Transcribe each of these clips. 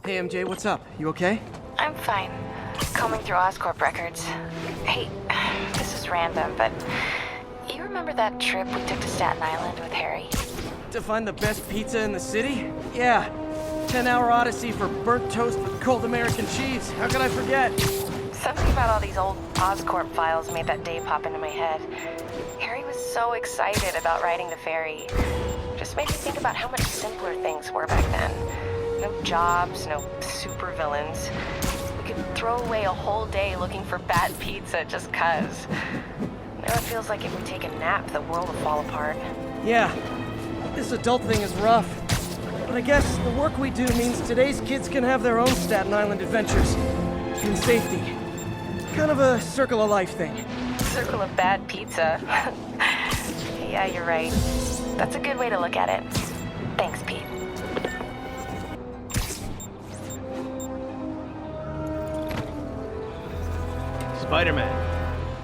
Hey MJ, what's up? You okay? I'm fine. Combing through Oscorp records. Hey, this is random, but you remember that trip we took to Staten Island with Harry? To find the best pizza in the city? Yeah. 10-hour odyssey for burnt toast with cold American cheese. How could I forget? Something about all these old Oscorp files made that day pop into my head. Harry was so excited about riding the ferry. Just made me think about how much simpler things were back then. No jobs, no supervillains. We could throw away a whole day looking for bad pizza just 'cause. Now it feels like if we take a nap, the world will fall apart. Yeah. This adult thing is rough. But I guess the work we do means today's kids can have their own Staten Island adventures. In safety. Kind of a circle of life thing. Circle of bad pizza. Yeah, you're right. That's a good way to look at it. Thanks, Pete. Spiderman,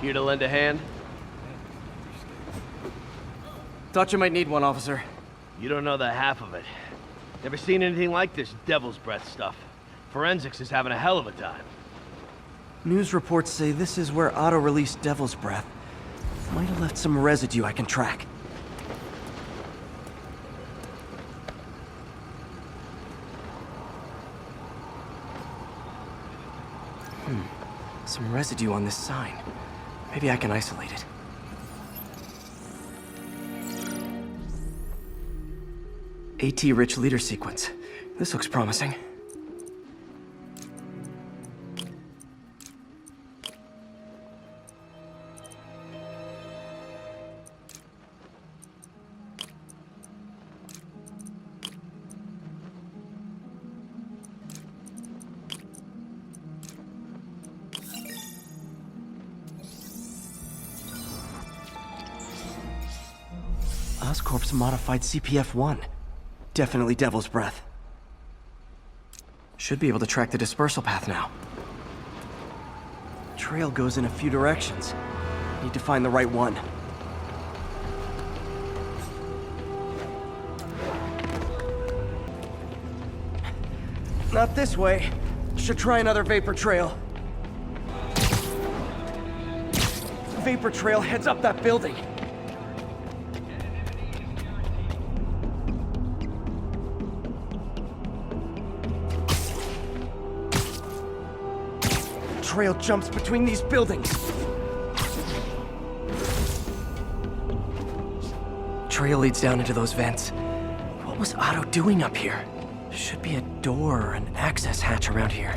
here to lend a hand? Thought you might need one, officer. You don't know the half of it. Never seen anything like this devil's breath stuff. Forensics is having a hell of a time. News reports say this is where Otto released Devil's Breath. Might have left some residue I can track. Some residue on this sign. Maybe I can isolate it. AT-rich leader sequence. This looks promising. Oscorp's modified CPF-1. Definitely Devil's Breath. Should be able to track the dispersal path now. Trail goes in a few directions. Need to find the right one. Not this way. Should try another vapor trail. Vapor trail heads up that building. Trail jumps between these buildings. Trail leads down into those vents. What was Otto doing up here? Should be a door or an access hatch around here.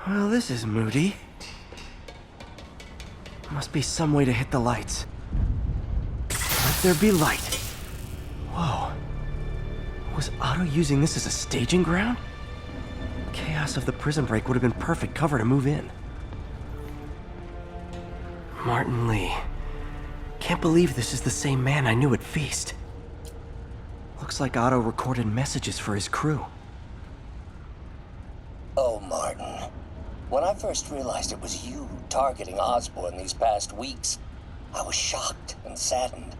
Well, this is moody. Must be some way to hit the lights. Let there be light. Whoa. Was Otto using this as a staging ground? Chaos of the prison break would have been perfect cover to move in. Martin Lee. Can't believe this is the same man I knew at Feast. Looks like Otto recorded messages for his crew. Oh, Martin. When I first realized it was you targeting Osborn these past weeks, I was shocked and saddened.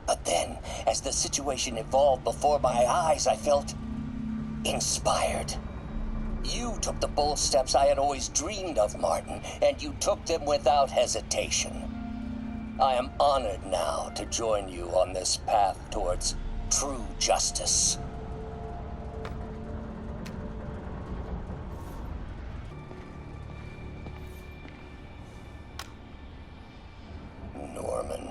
But then, as the situation evolved before my eyes, I felt inspired. You took the bold steps I had always dreamed of, Martin, and you took them without hesitation. I am honored now to join you on this path towards true justice. Norman.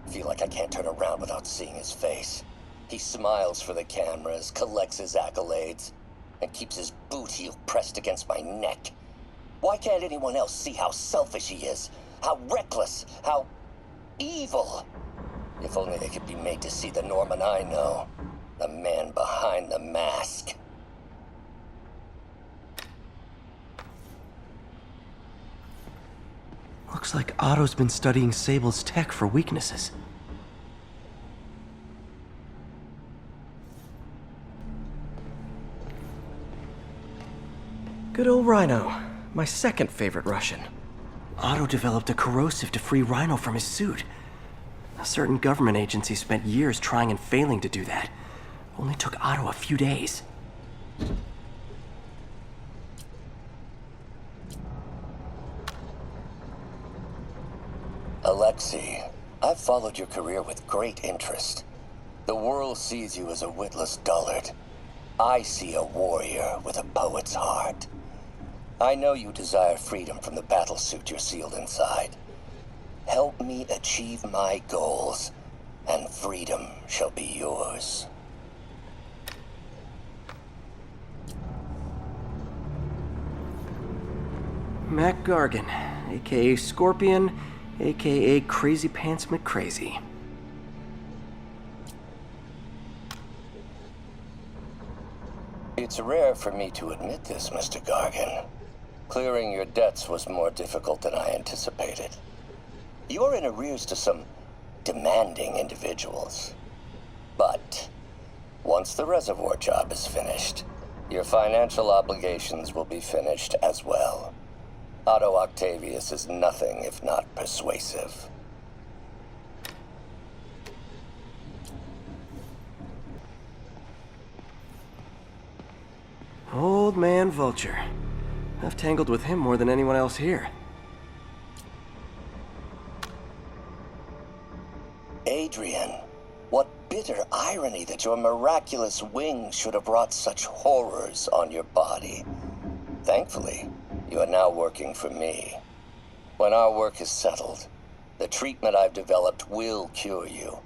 Feel like I can't turn around without seeing his face. He smiles for the cameras, collects his accolades, and keeps his boot heel pressed against my neck. Why can't anyone else see how selfish he is? How reckless? How evil? If only they could be made to see the Norman I know. The man behind the mask. Looks like Otto's been studying Sable's tech for weaknesses. Good old Rhino. My second favorite Russian. Otto developed a corrosive to free Rhino from his suit. A certain government agency spent years trying and failing to do that. Only took Otto a few days. Alexei, I've followed your career with great interest. The world sees you as a witless dullard. I see a warrior with a poet's heart. I know you desire freedom from the battlesuit you're sealed inside. Help me achieve my goals, and freedom shall be yours. Mac Gargan, aka Scorpion, aka Crazy Pants McCrazy. It's rare for me to admit this, Mr. Gargan. Clearing your debts was more difficult than I anticipated. You're in arrears to some demanding individuals. But once the reservoir job is finished, your financial obligations will be finished as well. Otto Octavius is nothing if not persuasive. Old man Vulture. I've tangled with him more than anyone else here. Adrian, what bitter irony that your miraculous wings should have brought such horrors on your body. Thankfully, you are now working for me. When our work is settled, the treatment I've developed will cure you.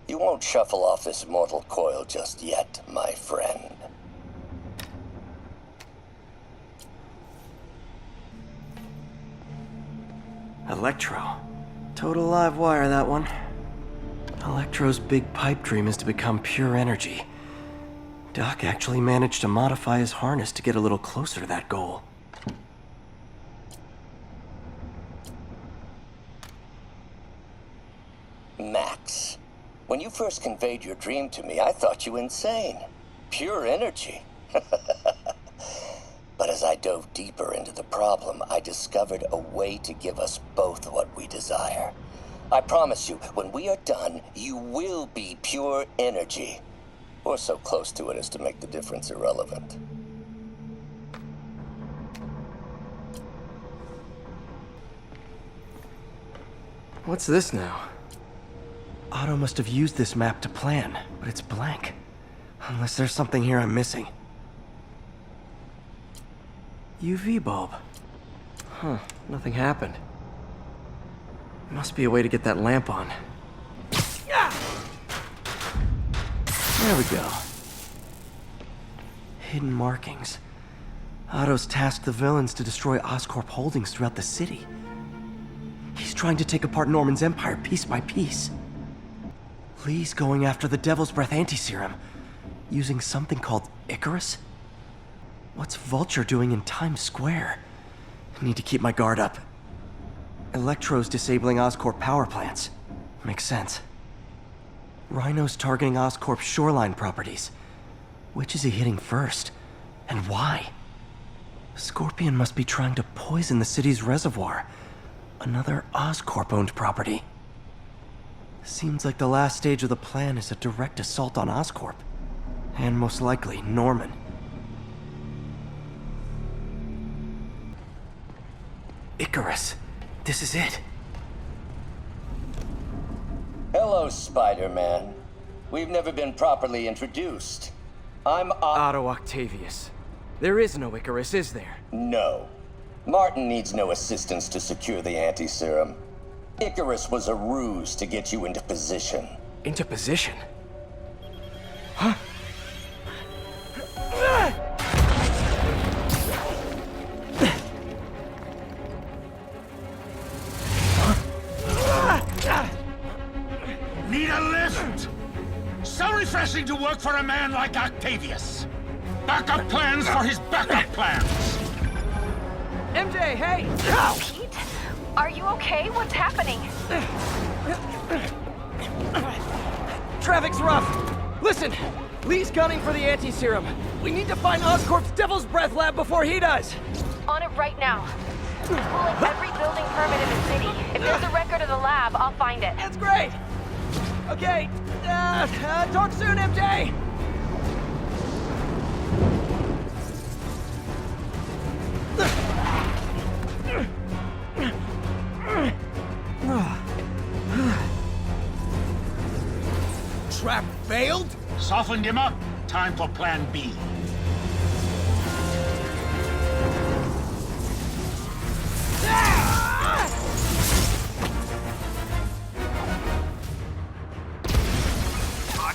You won't shuffle off this mortal coil just yet, my friend. Electro. Total live wire, that one. Electro's big pipe dream is to become pure energy. Doc actually managed to modify his harness to get a little closer to that goal. Max, when you first conveyed your dream to me, I thought you insane. Pure energy. But as I dove deeper into the problem, I discovered a way to give us both what we desire. I promise you, when we are done, you will be pure energy. Or so close to it as to make the difference irrelevant. What's this now? Otto must have used this map to plan, but it's blank. Unless there's something here I'm missing. UV bulb. Huh, nothing happened. Must be a way to get that lamp on. There we go. Hidden markings. Otto's tasked the villains to destroy Oscorp holdings throughout the city. He's trying to take apart Norman's empire piece by piece. Lee's going after the Devil's Breath anti-serum, using something called Icarus? What's Vulture doing in Times Square? I need to keep my guard up. Electro's disabling Oscorp power plants. Makes sense. Rhino's targeting Oscorp's shoreline properties. Which is he hitting first? And why? Scorpion must be trying to poison the city's reservoir. Another Oscorp-owned property. Seems like the last stage of the plan is a direct assault on Oscorp. And most likely, Norman. Icarus. This is it. Hello, Spiderman. We've never been properly introduced. I'm Otto Octavius. There is no Icarus, is there? No. Martin needs no assistance to secure the anti-serum. Icarus was a ruse to get you into position. Into position? Huh? Need a lift? So refreshing to work for a man like Octavius. Backup plans for his backup plans. MJ, hey! Pete? Are you okay? What's happening? Traffic's rough. Listen, Lee's gunning for the anti-serum. We need to find Oscorp's Devil's Breath lab before he does. On it right now. Pulling every building permit in the city. If there's a record of the lab, I'll find it. That's great! Okay, talk soon, MJ! Trap failed? Softened him up. Time for plan B.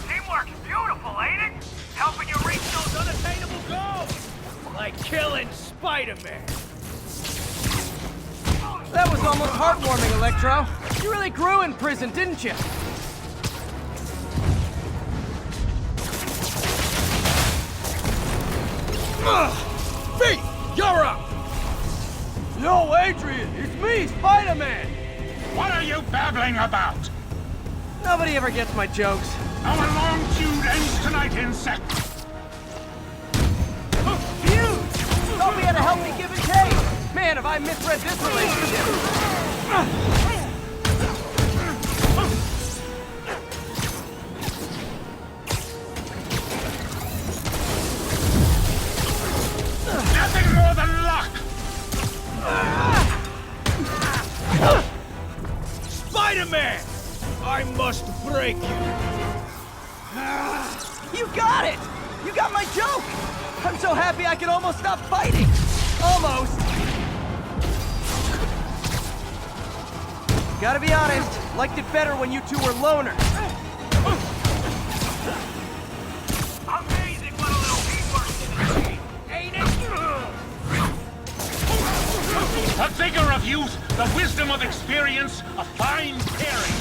Teamwork's beautiful, ain't it? Helping you reach those unattainable goals! Like killing Spiderman. That was almost heartwarming, Electro. You really grew in prison, didn't you? Feet, you're up! Yo, Adrian, it's me, Spider-Man! What are you babbling about? Nobody ever gets my jokes. Our long feud ends tonight, insect. Feud! Thought we had a healthy give and take! Man, have I misread this relationship! Nothing more than luck! Spider-Man! I must break you. You got it! You got my joke! I'm so happy I can almost stop fighting! Almost! Gotta be honest, liked it better when you two were loners. Amazing what a little teamwork can achieve, ain't it? The vigor of youth, the wisdom of experience, a fine pairing.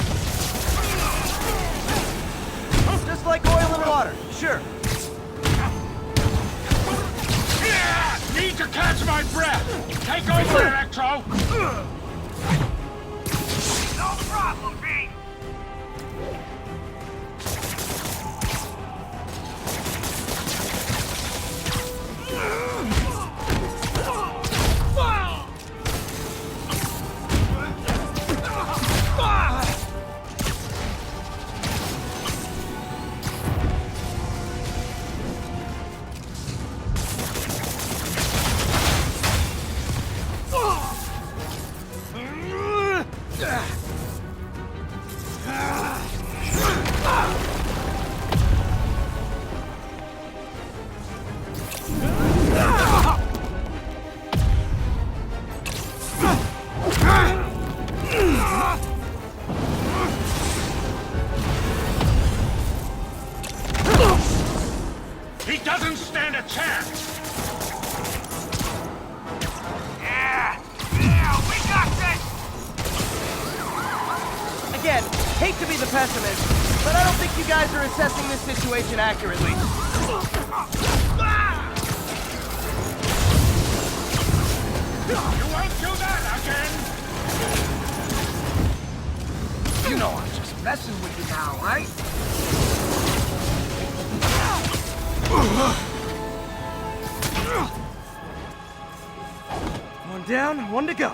Just like oil and water, sure. Need to catch my breath. Take over, Electro. No problem, B. He doesn't stand a chance. Yeah, we got this! Again, hate to be the pessimist, but I don't think you guys are assessing this situation accurately. You won't do that again. You know I'm just messing with you now, right? One down, one to go.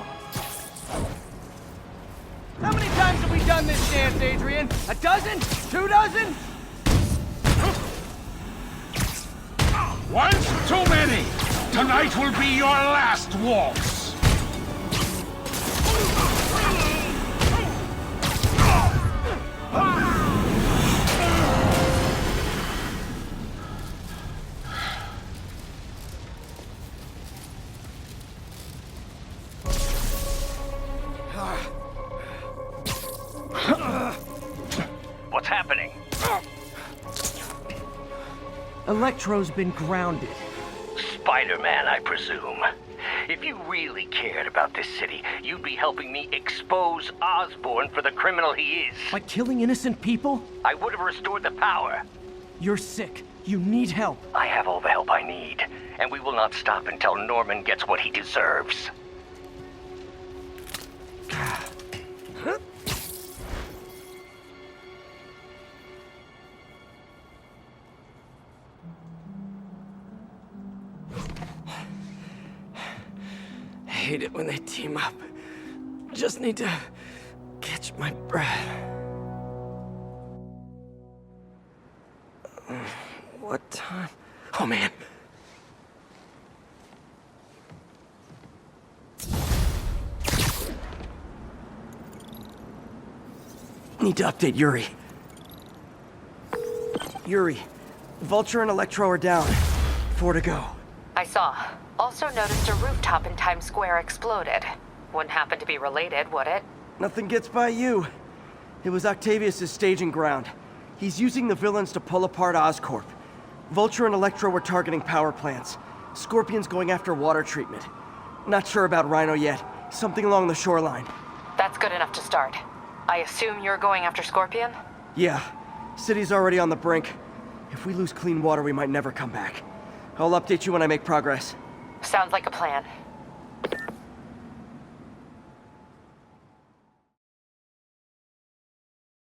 How many times have we done this dance, Adrian? A dozen? 2 dozen? Once too many. Tonight will be your last waltz. What's happening? Electro's been grounded. Spider-Man, I presume. If you really cared about this city, you'd be helping me expose Osborn for the criminal he is. By killing innocent people? I would have restored the power. You're sick. You need help. I have all the help I need, and we will not stop until Norman gets what he deserves. hate it when they team up. Just need to catch my breath. What time? Oh man. Need to update Yuri. Yuri, Vulture and Electro are down. 4 to go. I saw. Also noticed a rooftop in Times Square exploded. Wouldn't happen to be related, would it? Nothing gets by you. It was Octavius' staging ground. He's using the villains to pull apart Oscorp. Vulture and Electro were targeting power plants. Scorpion's going after water treatment. Not sure about Rhino yet. Something along the shoreline. That's good enough to start. I assume you're going after Scorpion? Yeah. City's already on the brink. If we lose clean water, we might never come back. I'll update you when I make progress. Sounds like a plan.